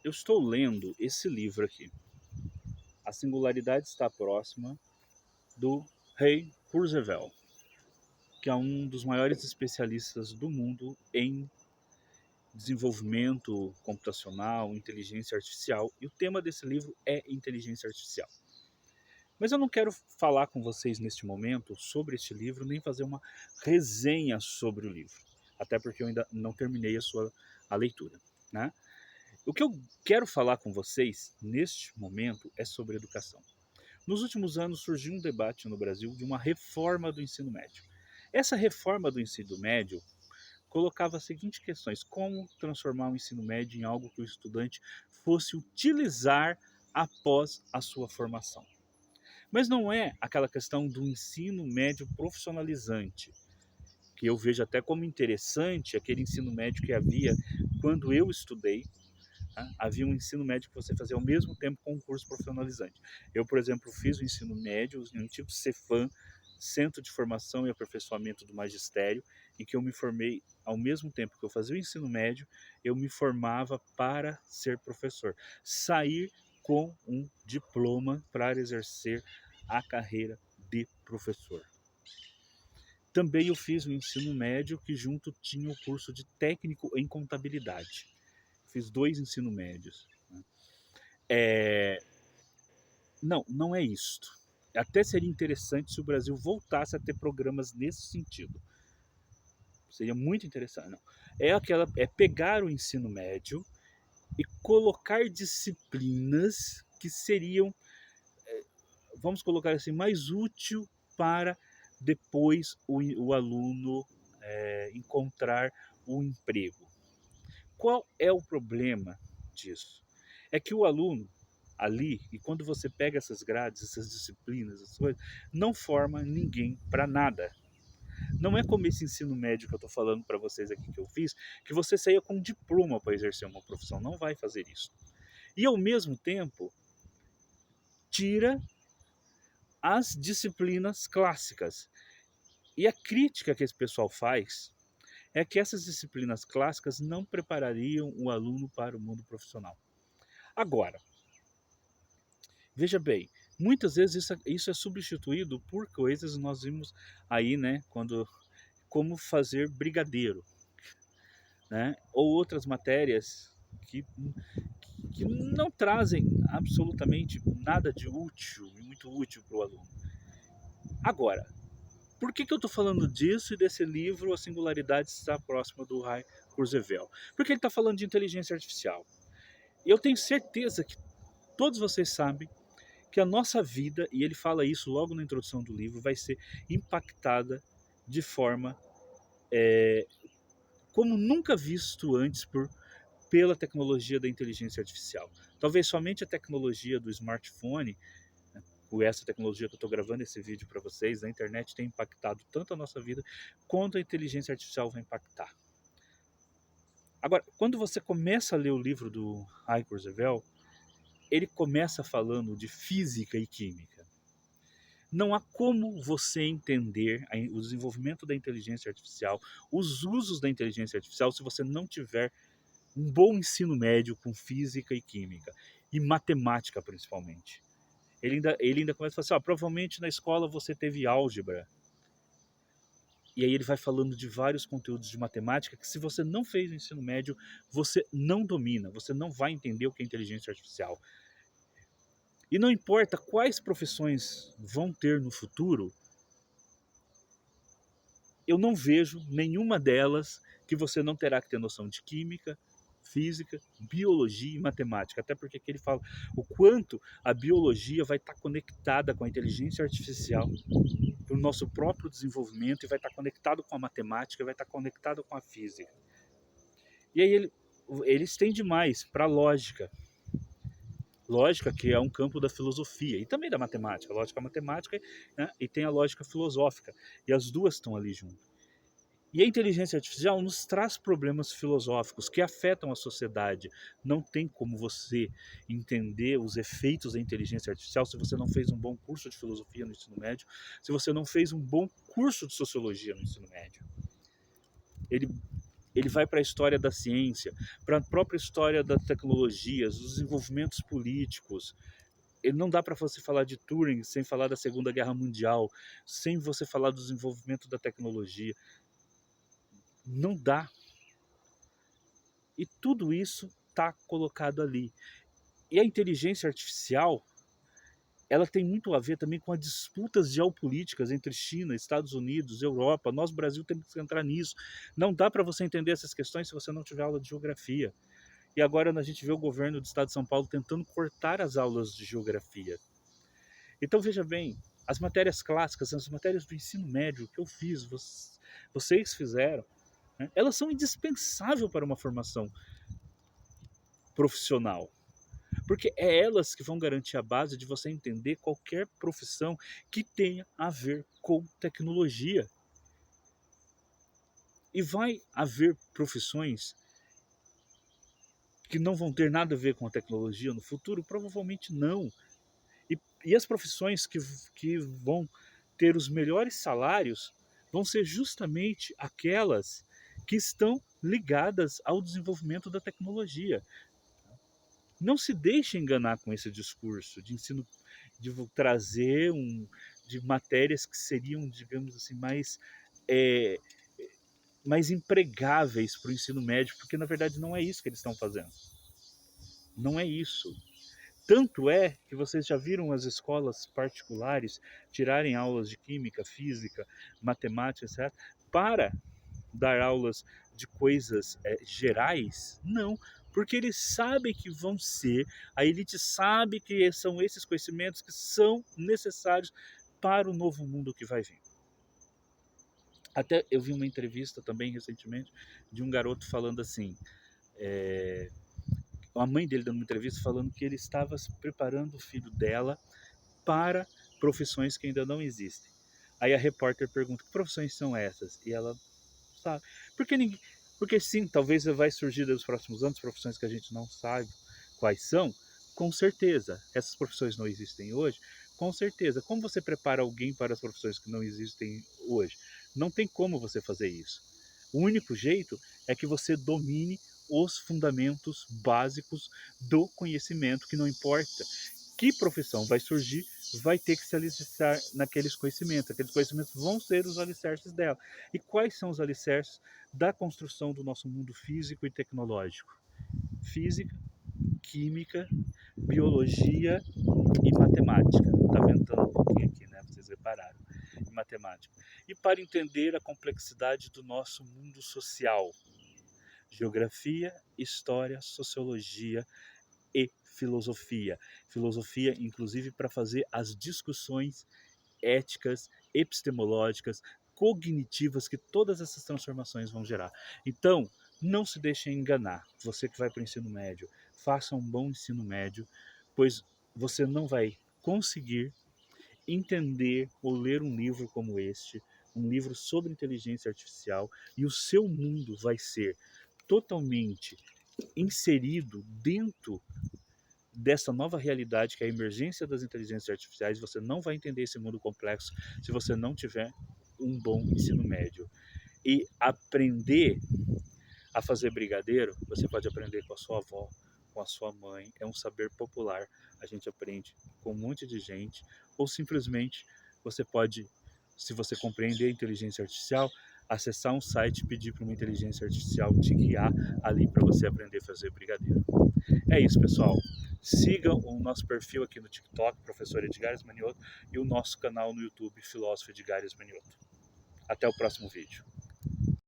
Eu estou lendo esse livro aqui, A Singularidade Está Próxima, do Ray Kurzweil, que é um dos maiores especialistas do mundo em desenvolvimento computacional, inteligência artificial, e o tema desse livro é inteligência artificial. Mas eu não quero falar com vocês neste momento sobre este livro, nem fazer uma resenha sobre o livro, até porque eu ainda não terminei a leitura, né? O que eu quero falar com vocês neste momento é sobre educação. Nos últimos anos surgiu um debate no Brasil de uma reforma do ensino médio. Essa reforma do ensino médio colocava as seguintes questões: como transformar o ensino médio em algo que o estudante fosse utilizar após a sua formação. Mas não é aquela questão do ensino médio profissionalizante, que eu vejo até como interessante aquele ensino médio que havia quando eu estudei. Tá? Havia um ensino médio que você fazia ao mesmo tempo com um curso profissionalizante. Eu, por exemplo, fiz o ensino médio, o antigo Cefam, Centro de Formação e Aperfeiçoamento do Magistério, em que eu me formei ao mesmo tempo que eu fazia o ensino médio, eu me formava para ser professor. Sair com um diploma para exercer a carreira de professor. Também eu fiz o ensino médio que junto tinha o curso de técnico em contabilidade. Fiz 2 ensino médios. É... Não é isto. Até seria interessante se o Brasil voltasse a ter programas nesse sentido. Seria muito interessante. Não. É pegar o ensino médio e colocar disciplinas que seriam, vamos colocar assim, mais útil para depois o aluno encontrar um emprego. Qual é o problema disso? É que o aluno ali, e quando você pega essas grades, essas disciplinas, essas coisas, não forma ninguém para nada. Não é como esse ensino médio que eu estou falando para vocês aqui que eu fiz, que você saia com um diploma para exercer uma profissão. Não vai fazer isso. E ao mesmo tempo, tira as disciplinas clássicas. E a crítica que esse pessoal faz é que essas disciplinas clássicas não preparariam o aluno para o mundo profissional. Agora, veja bem, muitas vezes isso é substituído por coisas que nós vimos aí, né, como fazer brigadeiro, né, ou outras matérias que não trazem absolutamente nada de útil e muito útil para o aluno. Agora, por que eu estou falando disso e desse livro A Singularidade Está Próxima, do Ray Kurzweil? Porque ele está falando de inteligência artificial. E eu tenho certeza que todos vocês sabem que a nossa vida, e ele fala isso logo na introdução do livro, vai ser impactada de forma como nunca visto antes pela tecnologia da inteligência artificial. Talvez somente a tecnologia do smartphone, né, com essa tecnologia que eu estou gravando esse vídeo para vocês, a internet tem impactado tanto a nossa vida, quanto a inteligência artificial vai impactar. Agora, quando você começa a ler o livro do Ray Kurzweil, ele começa falando de física e química. Não há como você entender o desenvolvimento da inteligência artificial, os usos da inteligência artificial, se você não tiver um bom ensino médio com física e química, e matemática principalmente. Ele ainda começa a falar assim, provavelmente na escola você teve álgebra. E aí ele vai falando de vários conteúdos de matemática que, se você não fez o ensino médio, você não domina, você não vai entender o que é inteligência artificial. E não importa quais profissões vão ter no futuro, eu não vejo nenhuma delas que você não terá que ter noção de química, física, biologia e matemática. Até porque aqui ele fala o quanto a biologia vai estar conectada com a inteligência artificial para o nosso próprio desenvolvimento, e vai estar conectado com a matemática, vai estar conectado com a física. E aí ele estende mais para a lógica. Lógica, que é um campo da filosofia e também da matemática. A lógica matemática, né, e tem a lógica filosófica. E as duas estão ali junto. E a inteligência artificial nos traz problemas filosóficos que afetam a sociedade. Não tem como você entender os efeitos da inteligência artificial se você não fez um bom curso de filosofia no ensino médio, se você não fez um bom curso de sociologia no ensino médio. Ele ele vai para a história da ciência, para a própria história das tecnologias, dos desenvolvimentos políticos. Ele não dá para você falar de Turing sem falar da Segunda Guerra Mundial, sem você falar do desenvolvimento da tecnologia. Não dá. E tudo isso está colocado ali. E a inteligência artificial, ela tem muito a ver também com as disputas geopolíticas entre China, Estados Unidos, Europa. Nós, Brasil, temos que entrar nisso. Não dá para você entender essas questões se você não tiver aula de geografia. E agora a gente vê o governo do estado de São Paulo tentando cortar as aulas de geografia. Então veja bem, as matérias clássicas, as matérias do ensino médio que eu fiz, vocês fizeram, né, elas são indispensáveis para uma formação profissional. Porque é elas que vão garantir a base de você entender qualquer profissão que tenha a ver com tecnologia. E vai haver profissões que não vão ter nada a ver com a tecnologia no futuro? Provavelmente não. E as profissões que vão ter os melhores salários vão ser justamente aquelas que estão ligadas ao desenvolvimento da tecnologia. Não se deixe enganar com esse discurso de ensino, de trazer de matérias que seriam, digamos assim, mais empregáveis para o ensino médio, porque na verdade não é isso que eles estão fazendo. Não é isso. Tanto é que vocês já viram as escolas particulares tirarem aulas de química, física, matemática, etc., para dar aulas de coisas gerais? Não, porque eles sabem que vão ser, a elite sabe que são esses conhecimentos que são necessários para o novo mundo que vai vir. Até eu vi uma entrevista também recentemente de um garoto falando assim, a mãe dele dando uma entrevista falando que ele estava preparando o filho dela para profissões que ainda não existem. Aí a repórter pergunta, que profissões são essas? E ela sabe. Porque sim, talvez vai surgir nos próximos anos profissões que a gente não sabe quais são, com certeza. Essas profissões não existem hoje, com certeza. Como você prepara alguém para as profissões que não existem hoje? Não tem como você fazer isso. O único jeito é que você domine os fundamentos básicos do conhecimento, que não importa que profissão vai surgir, vai ter que se alicerçar naqueles conhecimentos. Aqueles conhecimentos vão ser os alicerces dela. E quais são os alicerces da construção do nosso mundo físico e tecnológico? Física, química, biologia e matemática. Está ventando um pouquinho aqui, né? Vocês repararam. E matemática. E para entender a complexidade do nosso mundo social, geografia, história, sociologia e filosofia. Filosofia, inclusive, para fazer as discussões éticas, epistemológicas, cognitivas que todas essas transformações vão gerar. Então, não se deixe enganar. Você que vai para o ensino médio, faça um bom ensino médio, pois você não vai conseguir entender ou ler um livro como este, um livro sobre inteligência artificial, e o seu mundo vai ser totalmente inserido dentro dessa nova realidade que é a emergência das inteligências artificiais. Você não vai entender esse mundo complexo se você não tiver um bom ensino médio. E aprender a fazer brigadeiro, você pode aprender com a sua avó, com a sua mãe, é um saber popular, a gente aprende com um monte de gente, ou simplesmente você pode, se você compreender a inteligência artificial, acessar um site e pedir para uma inteligência artificial te guiar ali para você aprender a fazer brigadeiro. É isso, pessoal. Sigam o nosso perfil aqui no TikTok, Professor Edgares Manioto, e o nosso canal no YouTube, Filósofo Edgares Manioto. Até o próximo vídeo.